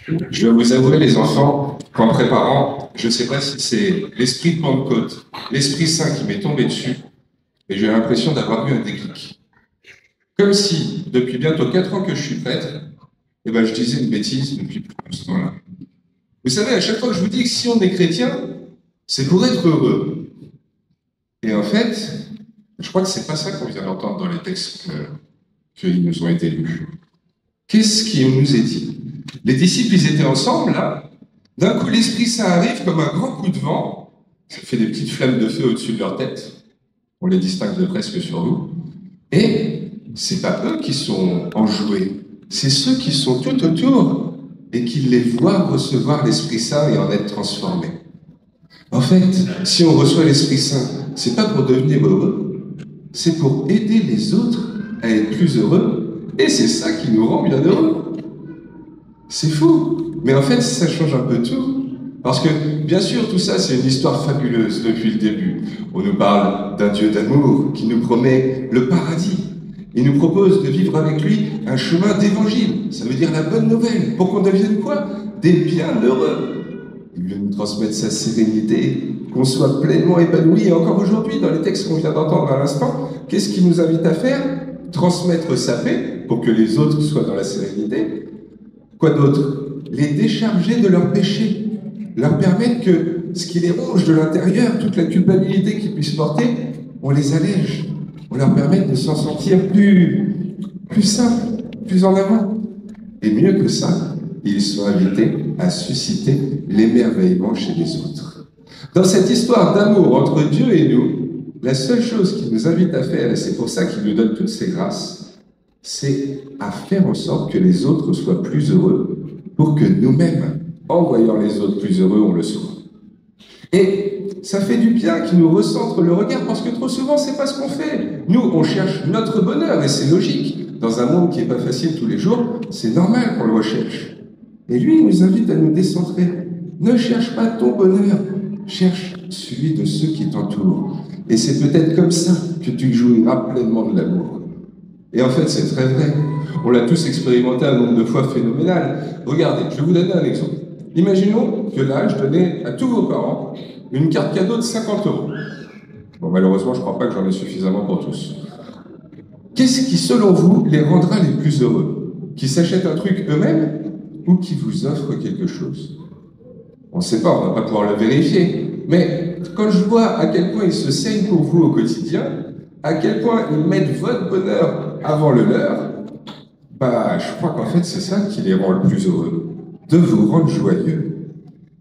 Je dois vous avouer, les enfants, qu'en préparant, je ne sais pas si c'est l'esprit de Pentecôte, l'Esprit Saint qui m'est tombé dessus, et j'ai l'impression d'avoir eu un déclic. Comme si, depuis bientôt 4 ans que je suis prêtre, eh ben, je disais une bêtise depuis tout ce temps-là. Vous savez, à chaque fois que je vous dis que si on est chrétien, c'est pour être heureux. Et en fait, je crois que c'est pas ça qu'on vient d'entendre dans les textes qui nous ont été lus. Qu'est-ce qui nous est dit? Les disciples, ils étaient ensemble, là. D'un coup, l'Esprit Saint arrive comme un grand coup de vent. Ça fait des petites flammes de feu au-dessus de leur tête. On les distingue de presque sur nous. Et c'est pas eux qui sont enjoués. C'est ceux qui sont tout autour et qui les voient recevoir l'Esprit Saint et en être transformés. En fait, si on reçoit l'Esprit Saint, c'est pas pour devenir heureux, c'est pour aider les autres à être plus heureux. Et c'est ça qui nous rend bien heureux. C'est fou. Mais en fait, ça change un peu tout. Parce que, bien sûr, tout ça, c'est une histoire fabuleuse depuis le début. On nous parle d'un Dieu d'amour qui nous promet le paradis. Il nous propose de vivre avec lui un chemin d'évangile. Ça veut dire la bonne nouvelle. Pour qu'on devienne quoi? Des bienheureux. Il veut nous transmettre sa sérénité, qu'on soit pleinement épanoui. Et encore aujourd'hui, dans les textes qu'on vient d'entendre à l'instant, qu'est-ce qu'il nous invite à faire? Transmettre sa paix pour que les autres soient dans la sérénité. Quoi d'autre? Les décharger de leurs péchés, leur permettre que ce qui les ronge de l'intérieur, toute la culpabilité qu'ils puissent porter, on les allège, on leur permet de s'en sentir plus simple, plus en avant. Et mieux que ça, ils sont invités à susciter l'émerveillement chez les autres. Dans cette histoire d'amour entre Dieu et nous, la seule chose qu'il nous invite à faire, et c'est pour ça qu'il nous donne toutes ces grâces, c'est à faire en sorte que les autres soient plus heureux pour que nous-mêmes, en voyant les autres plus heureux, on le soit. Et ça fait du bien qu'il nous recentre le regard parce que trop souvent, c'est pas ce qu'on fait. Nous, on cherche notre bonheur et c'est logique. Dans un monde qui n'est pas facile tous les jours, c'est normal qu'on le recherche. Et lui, il nous invite à nous décentrer. Ne cherche pas ton bonheur, cherche celui de ceux qui t'entourent. Et c'est peut-être comme ça que tu jouiras pleinement de l'amour. Et en fait, c'est très vrai. On l'a tous expérimenté un nombre de fois phénoménal. Regardez, je vais vous donner un exemple. Imaginons que là, je donnais à tous vos parents une carte cadeau de 50 euros. Bon, malheureusement, je ne crois pas que j'en ai suffisamment pour tous. Qu'est-ce qui, selon vous, les rendra les plus heureux? Qui s'achètent un truc eux-mêmes ou qui vous offrent quelque chose? On ne sait pas, on ne va pas pouvoir le vérifier. Mais quand je vois à quel point ils se saignent pour vous au quotidien, à quel point ils mettent votre bonheur avant le leur, bah, je crois qu'en fait, c'est ça qui les rend le plus heureux, de vous rendre joyeux.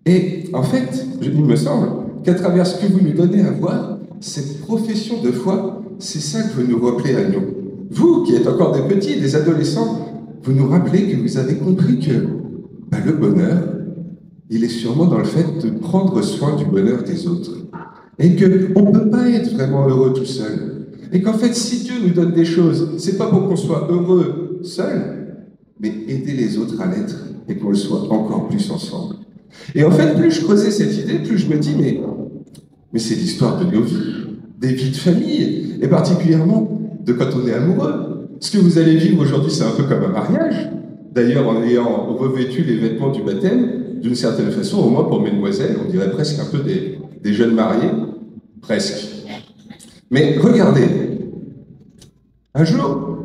Et en fait, il me semble qu'à travers ce que vous nous donnez à voir, cette profession de foi, c'est ça que vous nous rappelez à nous. Vous, qui êtes encore des petits, des adolescents, vous nous rappelez que vous avez compris que bah, le bonheur, il est sûrement dans le fait de prendre soin du bonheur des autres. Et qu'on ne peut pas être vraiment heureux tout seul. Et qu'en fait, si Dieu nous donne des choses, c'est pas pour qu'on soit heureux seul, mais aider les autres à l'être et qu'on le soit encore plus ensemble. Et en fait, plus je creusais cette idée, plus je me dis, mais c'est l'histoire de nos vies, des vies de famille, et particulièrement de quand on est amoureux. Ce que vous allez vivre aujourd'hui, c'est un peu comme un mariage. D'ailleurs, en ayant revêtu les vêtements du baptême, d'une certaine façon, au moins pour mesdemoiselles, on dirait presque un peu des jeunes mariés, presque. Mais regardez, un jour,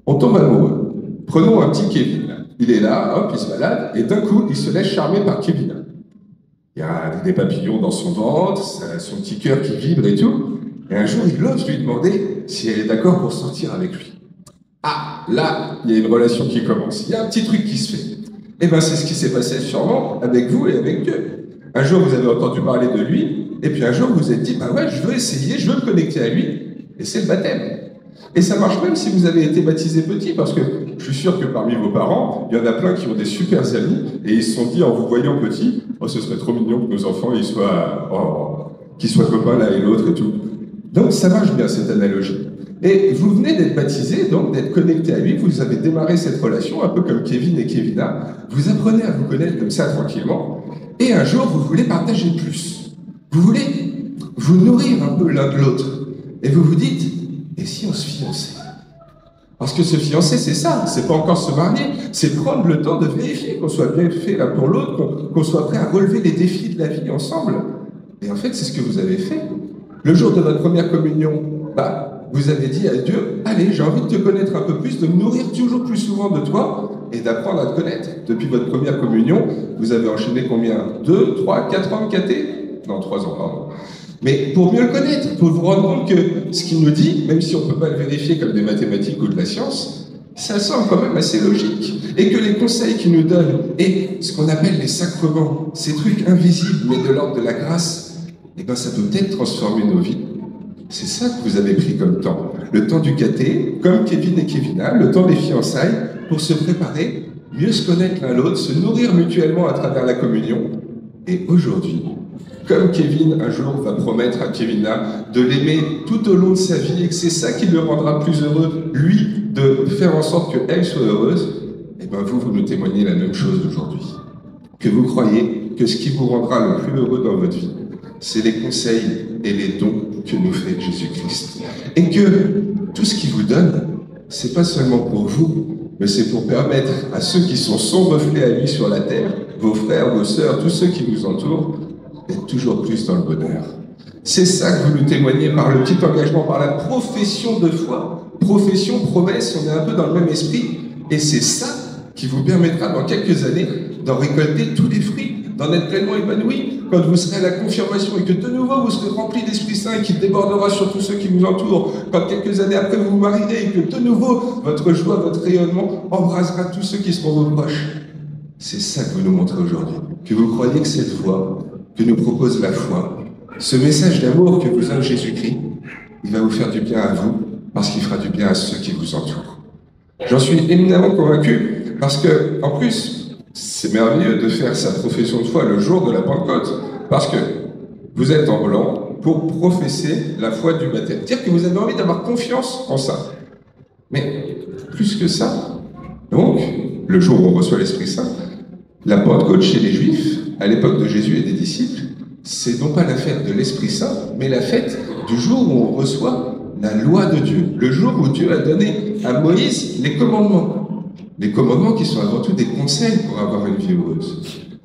on tombe amoureux. Prenons un petit Kevin. Il est là, hop, il se balade, et d'un coup, il se laisse charmer par Kevin. Il y a des papillons dans son ventre, son petit cœur qui vibre et tout. Et un jour, il ose lui demander si elle est d'accord pour sortir avec lui. Ah, là, il y a une relation qui commence. Il y a un petit truc qui se fait. Eh bien, c'est ce qui s'est passé sûrement avec vous et avec Dieu. Un jour, vous avez entendu parler de lui, et puis un jour, vous vous êtes dit, bah ouais, je veux essayer, je veux me connecter à lui, et c'est le baptême. Et ça marche même si vous avez été baptisé petit, parce que je suis sûr que parmi vos parents, il y en a plein qui ont des super amis, et ils se sont dit, en vous voyant petit, oh, ce serait trop mignon que nos enfants qu'ils soient copains l'un et l'autre et tout. Donc ça marche bien, cette analogie. Et vous venez d'être baptisé, donc d'être connecté à lui, vous avez démarré cette relation, un peu comme Kevin et Kevina, vous apprenez à vous connaître comme ça tranquillement, et un jour, vous voulez partager plus. Vous voulez vous nourrir un peu l'un de l'autre. Et vous vous dites, et si on se fiançait? Parce que se fiancer, c'est ça, c'est pas encore se marier, c'est prendre le temps de vérifier qu'on soit bien fait l'un pour l'autre, qu'on soit prêt à relever les défis de la vie ensemble. Et en fait, c'est ce que vous avez fait. Le jour de votre première communion, vous avez dit à Dieu, allez, j'ai envie de te connaître un peu plus, de me nourrir toujours plus souvent de toi et d'apprendre à te connaître. Depuis votre première communion, vous avez enchaîné combien? 2, 3, 4 ans de caté? Non, 3 ans, pardon. Mais pour mieux le connaître, pour vous rendre compte que ce qu'il nous dit, même si on ne peut pas le vérifier comme des mathématiques ou de la science, ça semble quand même assez logique. Et que les conseils qu'il nous donne, et ce qu'on appelle les sacrements, ces trucs invisibles mais de l'ordre de la grâce, ça peut peut-être transformer nos vies. C'est ça que vous avez pris comme temps. Le temps du caté, comme Kevin et Kevina, le temps des fiançailles, pour se préparer, mieux se connaître l'un l'autre, se nourrir mutuellement à travers la communion. Et aujourd'hui, comme Kevin un jour va promettre à Kevina de l'aimer tout au long de sa vie et que c'est ça qui le rendra plus heureux, lui, de faire en sorte qu'elle soit heureuse, vous nous témoignez la même chose aujourd'hui. Que vous croyez que ce qui vous rendra le plus heureux dans votre vie, c'est les conseils et les dons que nous fait Jésus-Christ. Et que tout ce qu'il vous donne, c'est pas seulement pour vous, mais c'est pour permettre à ceux qui sont son reflet à lui sur la terre, vos frères, vos sœurs, tous ceux qui vous entourent, d'être toujours plus dans le bonheur. C'est ça que vous nous témoignez par le petit engagement, par la profession de foi. Profession, promesse, on est un peu dans le même esprit. Et c'est ça qui vous permettra dans quelques années d'en récolter tous les fruits, d'en être pleinement épanoui, quand vous serez à la confirmation et que de nouveau vous serez rempli d'Esprit Saint qui débordera sur tous ceux qui vous entourent, quand quelques années après vous vous marierez et que de nouveau votre joie, votre rayonnement embrasera tous ceux qui seront vos proches. C'est ça que vous nous montrez aujourd'hui, que vous croyez que cette voie que nous propose la foi, ce message d'amour que vous donne Jésus-Christ, il va vous faire du bien à vous, parce qu'il fera du bien à ceux qui vous entourent. J'en suis éminemment convaincu, parce que, en plus, c'est merveilleux de faire sa profession de foi le jour de la Pentecôte, parce que vous êtes en blanc pour professer la foi du baptême. Dire que vous avez envie d'avoir confiance en ça. Mais plus que ça, donc, le jour où on reçoit l'Esprit Saint, la Pentecôte chez les Juifs, à l'époque de Jésus et des disciples, c'est non pas la fête de l'Esprit Saint, mais la fête du jour où on reçoit la loi de Dieu, le jour où Dieu a donné à Moïse les commandements. Les commandements qui sont avant tout des conseils pour avoir une vie heureuse.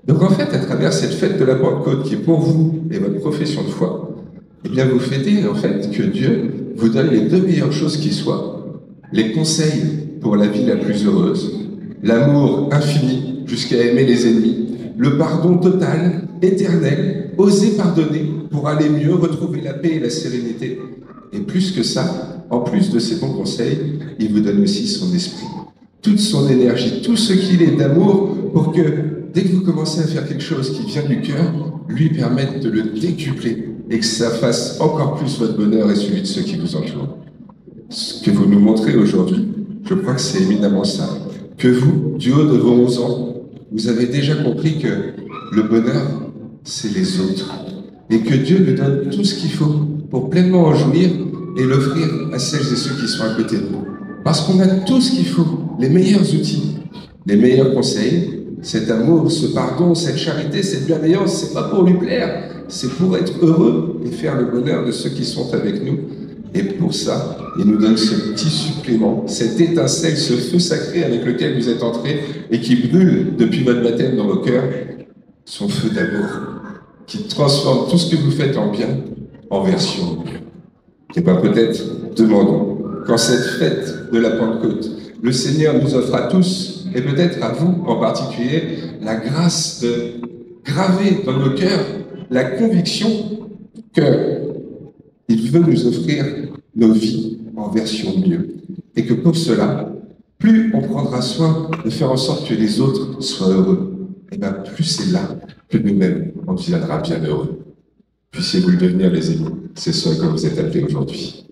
Donc en fait, à travers cette fête de la Pentecôte qui est pour vous et votre profession de foi, vous fêtez en fait que Dieu vous donne les deux meilleures choses qui soient. Les conseils pour la vie la plus heureuse, l'amour infini jusqu'à aimer les ennemis, le pardon total, éternel, oser pardonner pour aller mieux, retrouver la paix et la sérénité. Et plus que ça, en plus de ces bons conseils, il vous donne aussi son esprit, toute son énergie, tout ce qu'il est d'amour pour que, dès que vous commencez à faire quelque chose qui vient du cœur, lui permette de le décupler et que ça fasse encore plus votre bonheur et celui de ceux qui vous entourent. Ce que vous nous montrez aujourd'hui, je crois que c'est éminemment ça. Que vous, du haut de vos 11 ans, vous avez déjà compris que le bonheur, c'est les autres. Et que Dieu nous donne tout ce qu'il faut pour pleinement en jouir et l'offrir à celles et ceux qui sont à côté de nous. Parce qu'on a tout ce qu'il faut, les meilleurs outils, les meilleurs conseils, cet amour, ce pardon, cette charité, cette bienveillance, c'est pas pour lui plaire, c'est pour être heureux et faire le bonheur de ceux qui sont avec nous. Et pour ça, il nous donne ce petit supplément, cette étincelle, ce feu sacré avec lequel vous êtes entrés et qui brûle depuis votre baptême dans vos cœurs, son feu d'amour, qui transforme tout ce que vous faites en bien en version mieux. Et peut-être, demandons, qu'en cette fête de la Pentecôte, le Seigneur nous offre à tous, et peut-être à vous en particulier, la grâce de graver dans nos cœurs la conviction qu'il veut nous offrir nos vies en version mieux. Et que pour cela, plus on prendra soin de faire en sorte que les autres soient heureux, et plus c'est là que nous-mêmes on deviendra bien heureux. Puissiez-vous le devenir, les amis. C'est ce que vous êtes appelés aujourd'hui.